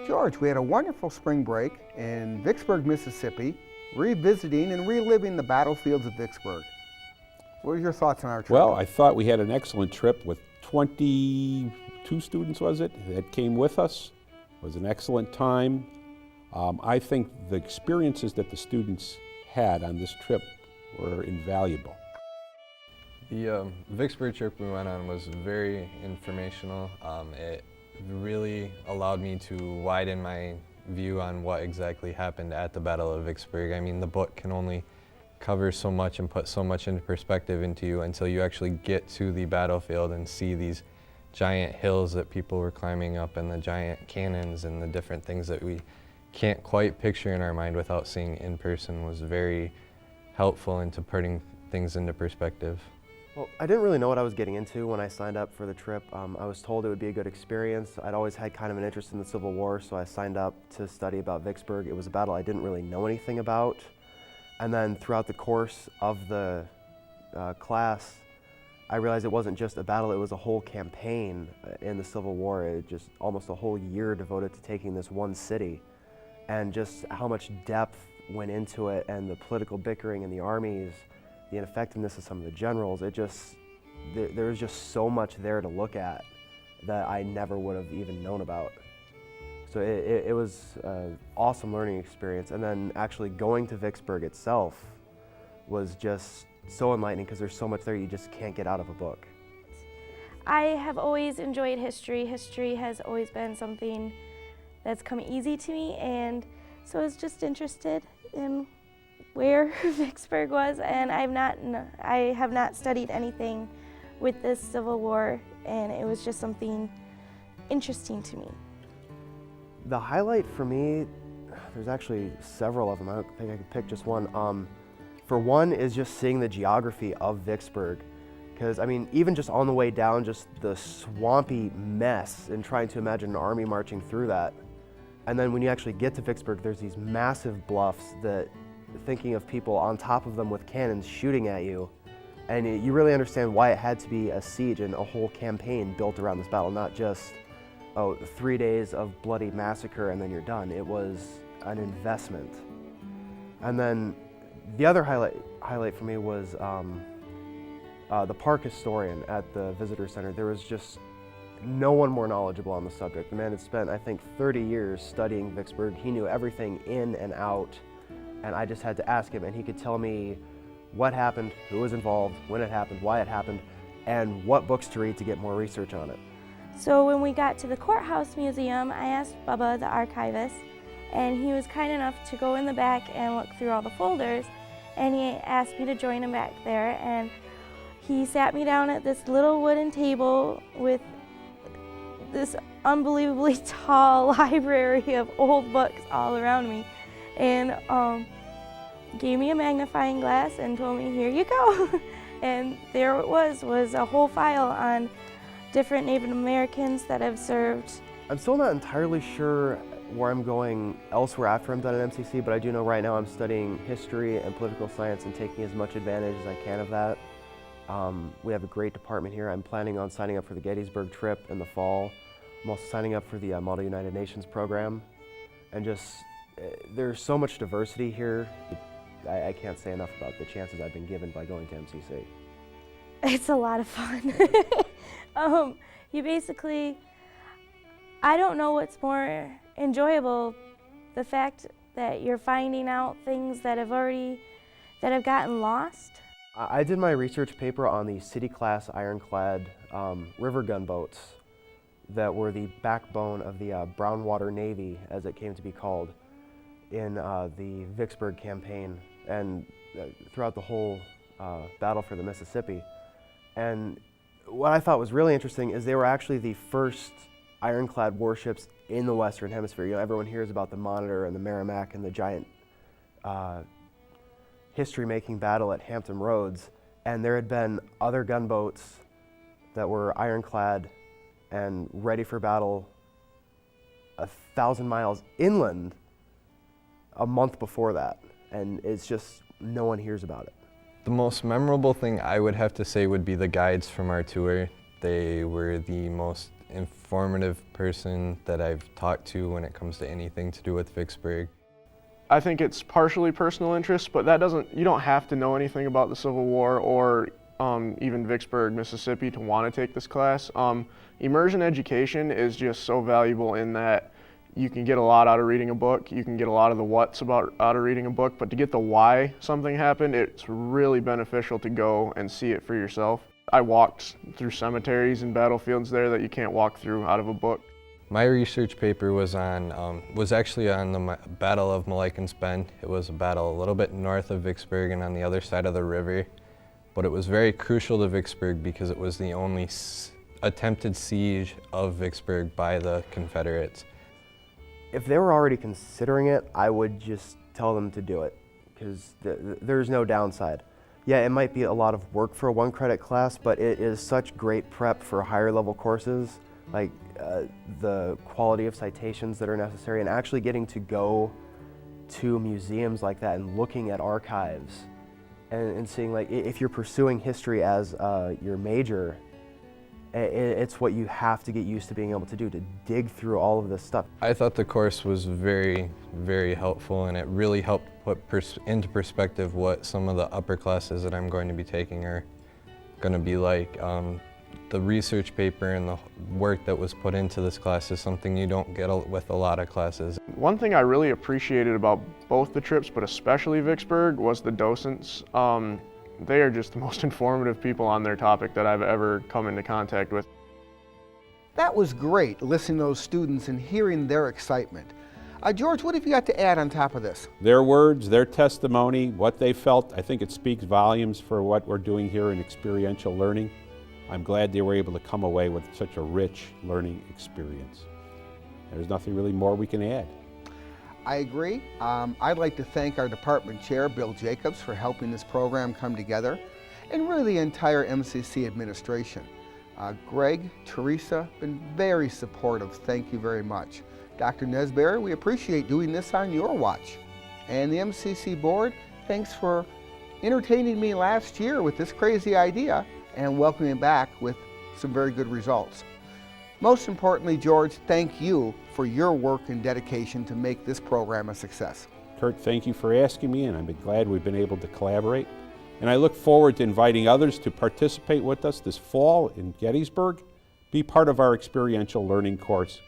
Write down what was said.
George. We had a wonderful spring break in Vicksburg, Mississippi, revisiting and reliving the battlefields of Vicksburg. What were your thoughts on our trip? Well, I thought we had an excellent trip with 22 students, was it, that came with us. It was an excellent time. I think the experiences that the students had on this trip were invaluable. The Vicksburg trip we went on was very informational. It really allowed me to widen my view on what exactly happened at the Battle of Vicksburg. I mean, the book can only cover so much and put so much into perspective into you until you actually get to the battlefield and see these giant hills that people were climbing up and the giant cannons and the different things that we can't quite picture in our mind without seeing in person. Was very helpful into putting things into perspective. Well, I didn't really know what I was getting into when I signed up for the trip. I was told it would be a good experience. I'd always had kind of an interest in the Civil War, so I signed up to study about Vicksburg. It was a battle I didn't really know anything about. And then throughout the course of the class, I realized it wasn't just a battle, it was a whole campaign in the Civil War. It just almost a whole year devoted to taking this one city, and just how much depth went into it, and the political bickering in the armies, the ineffectiveness of some of the generals. There was just so much there to look at that I never would have even known about. So it was an awesome learning experience. And then actually going to Vicksburg itself was just so enlightening because there's so much there you just can't get out of a book. I have always enjoyed history. History has always been something that's come easy to me, and so I was just interested in where Vicksburg was, and I have not studied anything with this Civil War, and it was just something interesting to me. The highlight for me, there's actually several of them. I don't think I could pick just one. For one is just seeing the geography of Vicksburg, because I mean, even just on the way down, just the swampy mess and trying to imagine an army marching through that. And then when you actually get to Vicksburg, there's these massive bluffs that, thinking of people on top of them with cannons shooting at you, and you really understand why it had to be a siege and a whole campaign built around this battle, not just 3 days of bloody massacre and then you're done. It was an investment. And then the other highlight for me was the park historian at the visitor center. There was just no one more knowledgeable on the subject. The man had spent, I think, 30 years studying Vicksburg. He knew everything in and out, and I just had to ask him, and he could tell me what happened, who was involved, when it happened, why it happened, and what books to read to get more research on it. So when we got to the courthouse museum, I asked Bubba, the archivist, and he was kind enough to go in the back and look through all the folders, and he asked me to join him back there, and he sat me down at this little wooden table with this unbelievably tall library of old books all around me, and gave me a magnifying glass and told me, "Here you go." And there it was a whole file on different Native Americans that have served. I'm still not entirely sure where I'm going elsewhere after I'm done at MCC, but I do know right now I'm studying history and political science and taking as much advantage as I can of that. We have a great department here. I'm planning on signing up for the Gettysburg Trip in the fall. I'm also signing up for the Model United Nations program. And just, there's so much diversity here. I can't say enough about the chances I've been given by going to MCC. It's a lot of fun. You basically, I don't know what's more enjoyable, the fact that you're finding out things that have gotten lost. I did my research paper on the city-class ironclad river gunboats that were the backbone of the Brownwater Navy, as it came to be called, in the Vicksburg campaign and throughout the whole battle for the Mississippi. And what I thought was really interesting is they were actually the first ironclad warships in the Western Hemisphere. You know, everyone hears about the Monitor and the Merrimack and the giant history-making battle at Hampton Roads, and there had been other gunboats that were ironclad and ready for battle 1,000 miles inland a month before that, and it's just no one hears about it. The most memorable thing I would have to say would be the guides from our tour. They were the most informative person that I've talked to when it comes to anything to do with Vicksburg. I think it's partially personal interest, but you don't have to know anything about the Civil War or even Vicksburg, Mississippi to want to take this class. Immersion education is just so valuable in that you can get a lot out of reading a book, you can get a lot of the what's out of reading a book, but to get the why something happened, it's really beneficial to go and see it for yourself. I walked through cemeteries and battlefields there that you can't walk through out of a book. My research paper was actually on the Battle of Milliken's Bend. It was a battle a little bit north of Vicksburg and on the other side of the river, but it was very crucial to Vicksburg because it was the only attempted siege of Vicksburg by the Confederates. If they were already considering it, I would just tell them to do it, because there's no downside. Yeah, it might be a lot of work for a 1-credit class, but it is such great prep for higher level courses, like the quality of citations that are necessary, and actually getting to go to museums like that and looking at archives and seeing, like, if you're pursuing history as your major, it's what you have to get used to being able to do, to dig through all of this stuff. I thought the course was very, very helpful, and it really helped put into perspective what some of the upper classes that I'm going to be taking are going to be like. The research paper and the work that was put into this class is something you don't get with a lot of classes. One thing I really appreciated about both the trips, but especially Vicksburg, was the docents. They are just the most informative people on their topic that I've ever come into contact with. That was great, listening to those students and hearing their excitement. George, what have you got to add on top of this? Their words, their testimony, what they felt, I think it speaks volumes for what we're doing here in experiential learning. I'm glad they were able to come away with such a rich learning experience. There's nothing really more we can add. I agree. I'd like to thank our department chair, Bill Jacobs, for helping this program come together, and really the entire MCC administration. Greg, Teresa, been very supportive. Thank you very much. Dr. Nesberry, we appreciate doing this on your watch. And the MCC board, thanks for entertaining me last year with this crazy idea and welcoming back with some very good results. Most importantly, George, thank you for your work and dedication to make this program a success. Kurt, thank you for asking me, and I'm glad we've been able to collaborate. And I look forward to inviting others to participate with us this fall in Gettysburg. Be part of our experiential learning course